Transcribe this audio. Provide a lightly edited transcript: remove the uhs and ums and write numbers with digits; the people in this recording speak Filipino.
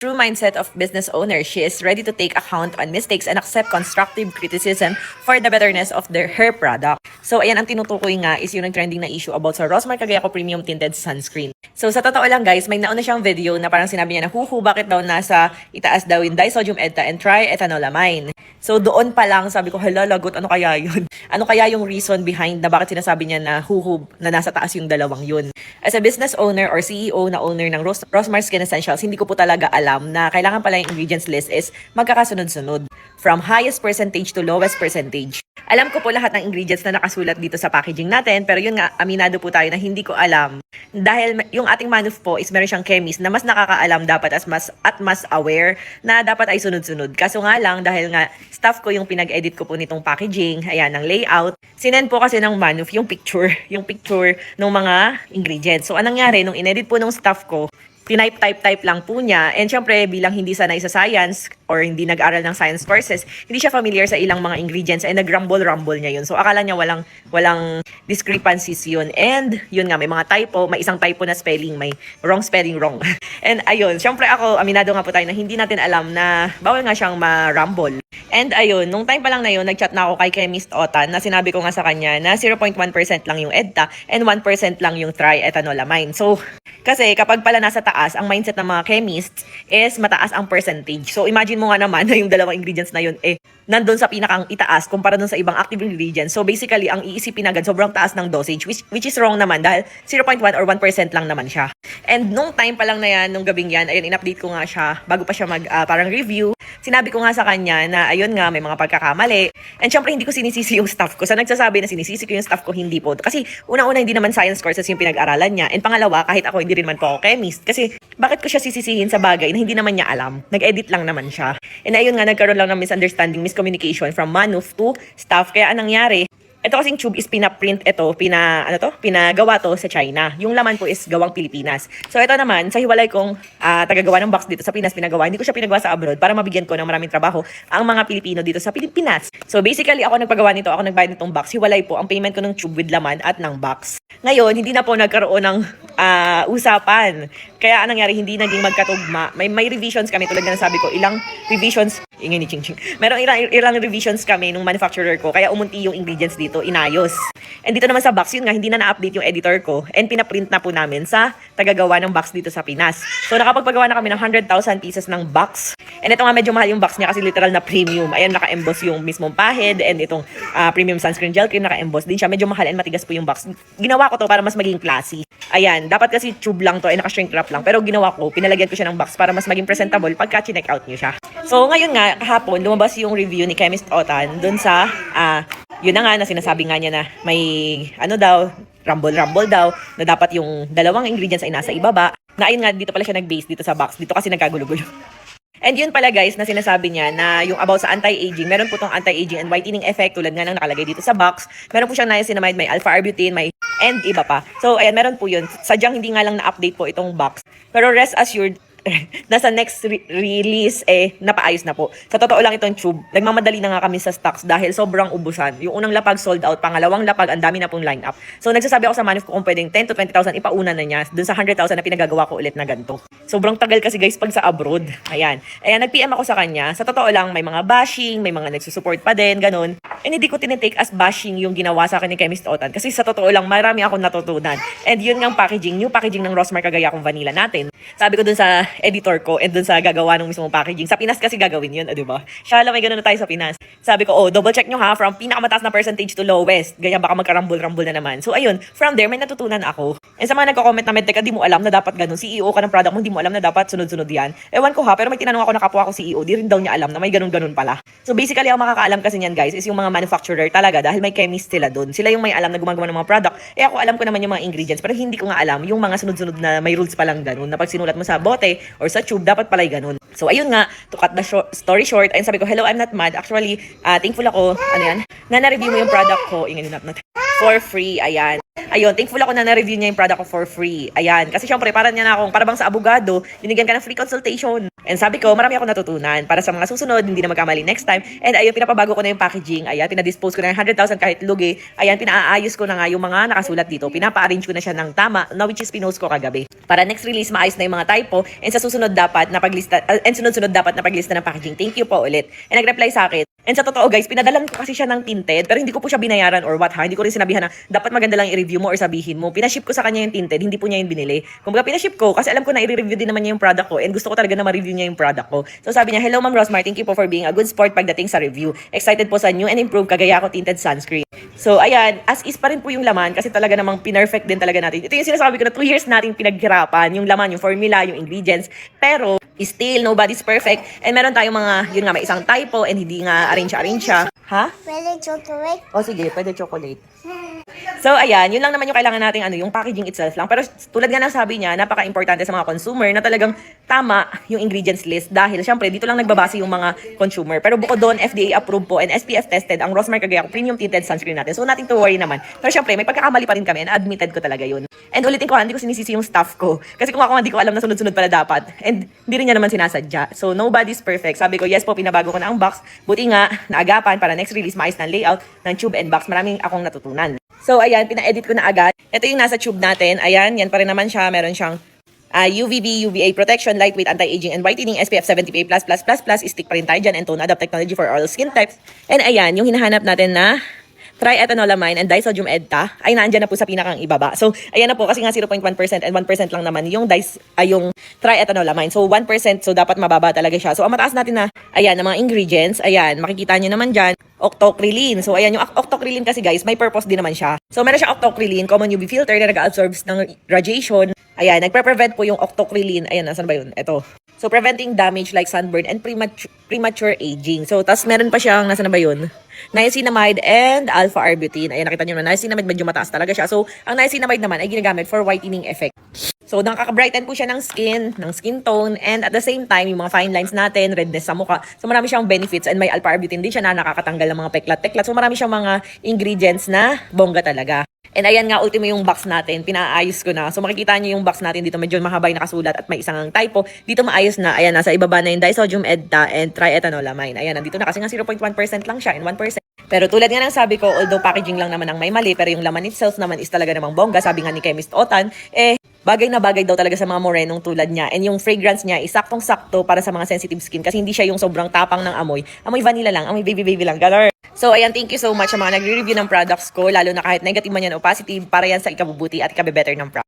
true mindset of business owner. She is ready to take account on mistakes and accept constructive criticism for the betterness of her product. So, ayan ang tinutukoy nga is yung trending na issue about sa Rosmar Cagayaco Premium Tinted Sunscreen. So, sa totoo lang guys, may nauna siyang video na parang sinabi niya na bakit daw nasa itaas daw yung disodium EDTA and triethanolamine. So, doon pa lang sabi ko, hala, lagot, ano kaya yun? Ano kaya yung reason behind na bakit sinasabi niya na na nasa taas yung dalawang yun? As a business owner or CEO na owner ng Rosmar Skin Essentials, hindi ko po talaga alam na kailangan pala yung ingredients list is magkakasunod-sunod. From highest percentage to lowest percentage. Alam ko po lahat ng ingredients na nakasulat dito sa packaging natin, pero yun nga, aminado po tayo na hindi ko alam. Dahil yung ating manuf po is meron siyang chemist na mas nakakaalam dapat at mas aware na dapat ay sunod-sunod. Kaso nga lang, dahil nga staff ko yung pinag-edit ko po nitong packaging, ayan, ng layout, sinend po kasi ng manuf yung picture ng mga ingredients. So, anong nangyari, nung inedit po ng staff ko, type lang po niya. And syempre, bilang hindi sanay sa science or hindi nag-aral ng science courses, hindi siya familiar sa ilang mga ingredients and nag-rumble niya yun. So, akala niya walang discrepancies yun. And yun nga, may mga typo, may isang typo na spelling, may wrong spelling, wrong. And ayun, syempre ako, aminado nga po tayo na hindi natin alam na bawal nga siyang ma-rumble. And ayun, nung time pa lang na yun, nag-chat na ako kay Chemist Otan na sinabi ko nga sa kanya na 0.1% lang yung EDTA and 1% lang yung triethanolamine. So, kasi kapag pala nasa taas, ang mindset ng mga chemists is mataas ang percentage. So, imagine mo nga naman na yung dalawang ingredients na yun, nandun sa pinakang itaas kumpara dun sa ibang active ingredients. So, basically, ang iisipin agad, sobrang taas ng dosage, which is wrong naman dahil 0.1 or 1% lang naman siya. And nung time pa lang na yan, nung gabing yan, ayun, in-update ko nga siya bago pa siya parang review. Sinabi ko nga sa kanya na ayun nga, may mga pagkakamali. And syempre, hindi ko sinisisi yung staff ko. Sa nagsasabi na sinisisi ko yung staff ko, hindi po. Kasi unang-una, hindi naman science courses yung pinag-aralan niya. And pangalawa, kahit ako, hindi rin man po ako chemist. Kasi bakit ko siya sisisihin sa bagay na hindi naman niya alam? Nag-edit lang naman siya. And ayun nga, nagkaroon lang ng misunderstanding, miscommunication from manuf to staff. Kaya anong nangyari? Ito kasing tube is pinaprint pinagawa to sa China. Yung laman po is gawang Pilipinas. So ito naman, sa hiwalay kong tagagawa ng box dito sa Pinas pinagawa, hindi ko siya pinagawa sa abroad para mabigyan ko ng maraming trabaho ang mga Pilipino dito sa Pilipinas. So basically, ako nagpagawa nito, ako nagbayad nitong box. Hiwalay po ang payment ko ng tube with laman at ng box. Ngayon, hindi na po nagkaroon ng usapan. Kaya anong nangyari, hindi naging magkatugma. May revisions kami, tulad na sabi ko, ilang revisions, ingay ni Ching Ching. Merong ilang revisions kami nung manufacturer ko, kaya umunti yung ingredients dito, inayos. And dito naman sa box, yun nga, hindi na na-update yung editor ko, and pinaprint na po namin sa tagagawa ng box dito sa Pinas. So nakapagpagawa na kami ng 100,000 pieces ng box. And ito nga, medyo mahal yung box niya kasi literal na premium. Ayan, naka-emboss yung mismong pahid, and itong premium sunscreen gel cream, naka-emboss din siya. Medyo mahal and matigas po yung box. Ginawa ko to para mas maging classy. Ayan, dapat kasi tube lang to, ay naka-shrink wrap lang. Pero ginawa ko, pinalagyan ko siya ng box para mas maging presentable pagka chinek out niyo siya. So ngayon nga, kahapon, lumabas yung review ni Chemist Otan dun sa, yun na nga, na sinasabi nga niya na may, rumble daw, na dapat yung dalawang ingredients ay nasa ibaba. Na ayun nga, dito pala siya nag-base dito sa box. Dito kasi nagkagulo-gulo. And yun pala guys, na sinasabi niya na yung about sa anti-aging, meron po tong anti-aging and whitening effect tulad nga ng nakalagay dito sa box. Meron po siyang niacinamide, may alpha-arbutin, may and iba pa. So ayan, meron po yun. Sadyang hindi nga lang na-update po itong box. Pero rest assured, nasa next release napaayos na po. Sa totoo lang itong tube, nagmamadali na nga kami sa stocks dahil sobrang ubusan. Yung unang lapag sold out, pangalawang lapag, ang dami na pong line up. So nagsasabi ako sa manuf ko kung pwedeng 10 to 20,000 ipauna na niya dun sa 100,000 na pinagagawa ko ulit na ganito. Sobrang tagal kasi guys pag sa abroad. Ayan, nag-PM ako sa kanya. Sa totoo lang, may mga bashing, may mga nagsusupport pa din, ganun. And hindi ko tinitake as bashing yung ginawa sa akin ni Chemist Otan. Kasi sa totoo lang, marami akong natutunan. And yun nga packaging, new packaging ng Rosmar Cagayacong Vanilla natin. Sabi ko dun sa editor ko and dun sa gagawa ng mismong packaging. Sa Pinas kasi gagawin yun, di ba? Siya lang, may ganun na tayo sa Pinas. Sabi ko, double check nyo ha, from pinakamataas na percentage to lowest. Ganyan, baka magkarambol-rambol na naman. So ayun, from there, may natutunan ako. And sa mga nagko-comment na medtech, di mo alam na dapat ganun. CEO ka ng product mo, di mo alam na dapat sunod-sunod yan. Ewan ko ha, pero may tinanong ako na kapwa ko CEO, di rin daw niya alam na may ganun-ganun pala. So basically, ang makakaalam kasi niyan guys, is yung mga manufacturer talaga dahil may chemist sila dun. Sila yung may alam na gumagawa ng mga product. Ako alam ko naman yung mga ingredients, pero hindi ko nga alam yung mga sunod-sunod na may rules pa lang ganun. Na pag sinulat mo sa bote or sa tube, dapat pala'y ganun. So ayun nga, to cut the story short, ayun sabi ko, hello, I'm not mad. Actually, thankful ako, na na-review mo yung product ko, for free, ayan. Ayun, thankful ako na na-review niya yung product ko for free. Ayan, kasi syempre, para bang sa abogado, binigyan ka ng free consultation. And sabi ko, marami ako natutunan para sa mga susunod, hindi na magkamali next time. And ayun, pinapabago ko na yung packaging. Ayan, pinadispose ko na yung 100,000 kahit lugi. Ayan, pinaayos ko na nga yung mga nakasulat dito. Pinapa-arrange ko na siya ng tama, na which is pinost ko kagabi. Para next release, maayos na yung mga typo. And sa susunod dapat na paglista, and sunod-sunod dapat na paglista ng packaging. Thank you po ulit. And nag-reply sa akin. And sa totoo guys, pinadalan ko kasi siya ng tinted, pero hindi ko po siya binayaran or what ha. Hindi ko rin sinabihan na dapat maganda lang i-review mo or sabihin mo. Pinaship ko sa kanya yung tinted, hindi po niya yung binili. Kumbaga pinaship ko kasi alam ko na i-review din naman niya yung product ko and gusto ko talaga na ma-review niya yung product ko. So sabi niya, hello Ma'am Rosmar, thank you po for being a good sport pagdating sa review. Excited po sa new and improved Kagaya Ko tinted sunscreen. So ayan, as is pa rin po yung laman kasi talaga namang pinerfect din talaga natin. Ito yung sinasabi ko na 2 years natin pinaghirapan, yung laman, yung formula, yung ingredients. Pero still, nobody's perfect. And meron tayong mga, yun nga, may isang typo and hindi nga arrange siya. Ha? Pwede chocolate? O sige, pwede chocolate. So, ayan, yun lang naman yung kailangan nating yung packaging itself lang. Pero tulad nga ng sabi niya, napaka-importante sa mga consumer na talagang tama yung ingredients list dahil syempre dito lang nagbabase yung mga consumer. Pero bukod doon, FDA approved po and SPF tested ang Rosmar Kagaya Ko Premium Tinted Sunscreen natin. So, nothing to worry naman. Pero syempre, may pagkakamali pa rin kami and admitted ko talaga yun. And ulitin ko, hindi ko sinisisi yung staff ko. Kasi kung ako hindi ko alam na sunod-sunod pala dapat. And hindi rin niya naman sinasadya. So, nobody's perfect. Sabi ko, yes po, pinabago ko na ang box. Buti nga, naagapan para next release, maayos ng layout ng tube and box. Maraming akong natutunan. So, ayan, pina-edit ko na agad. Ito yung nasa tube natin. Ayan, yan pa rin naman siya. Meron siyang UVB, UVA protection, lightweight, anti-aging, and whitening, SPF 70PA++++, stick pa rin tayo dyan, and tone adapt technology for all skin types. And ayan, yung hinahanap natin na triethanolamine and disodium edta ay naandyan na po sa pinakang ibaba. So, ayan na po kasi nga 0.1% and 1% lang naman yung yung triethanolamine. So, 1%, so dapat mababa talaga siya. So, ang mataas natin na, ayan, ng mga ingredients, ayan, makikita nyo naman dyan, octocrylene. So, ayan, yung octocrylene kasi guys, may purpose din naman siya. So, meron siya octocrylene, common UV filter na nag-absorb ng radiation. Ayan, nagpre-prevent po yung octocrylene. Ayan, nasan ba yun? Ito. So, preventing damage like sunburn and premature aging. So, tas meron pa siyang, nasan na ba yun? Niacinamide and alpha-arbutin. Ayan, nakita nyo na, niacinamide medyo mataas talaga siya. So, ang niacinamide naman ay ginagamit for whitening effect. So, nakaka-brighten po siya ng skin tone, and at the same time, yung mga fine lines natin, redness sa mukha. So, marami siyang benefits, and may alpha-arbutin din siya na nakakatanggal ng mga peklat-peklat. So, marami siyang mga ingredients na bongga talaga. And ayan nga, ultimo yung box natin, pinaayos ko na. So, makikita nyo yung box natin dito, medyo mahaba yung nakasulat at may isang typo. Dito maayos na, ayan, nasa ibaba na yung disodium edta and triethanolamine. Ayan, nandito na kasi nga 0.1% lang siya and 1%. Pero tulad nga ng sabi ko, although packaging lang naman ang may mali, pero yung laman itself naman is talaga namang bongga. Sabi nga ni Chemist Otan, bagay na bagay daw talaga sa mga morenong tulad niya. And yung fragrance niya is saktong-sakto para sa mga sensitive skin kasi hindi siya yung sobrang tapang ng amoy. Amoy vanilla lang, amoy baby lang. Galar. So, ayan, thank you so much sa mga nagre-review ng products ko, lalo na kahit negative man yan o positive, para yan sa ikabubuti at ikabe-better ng product.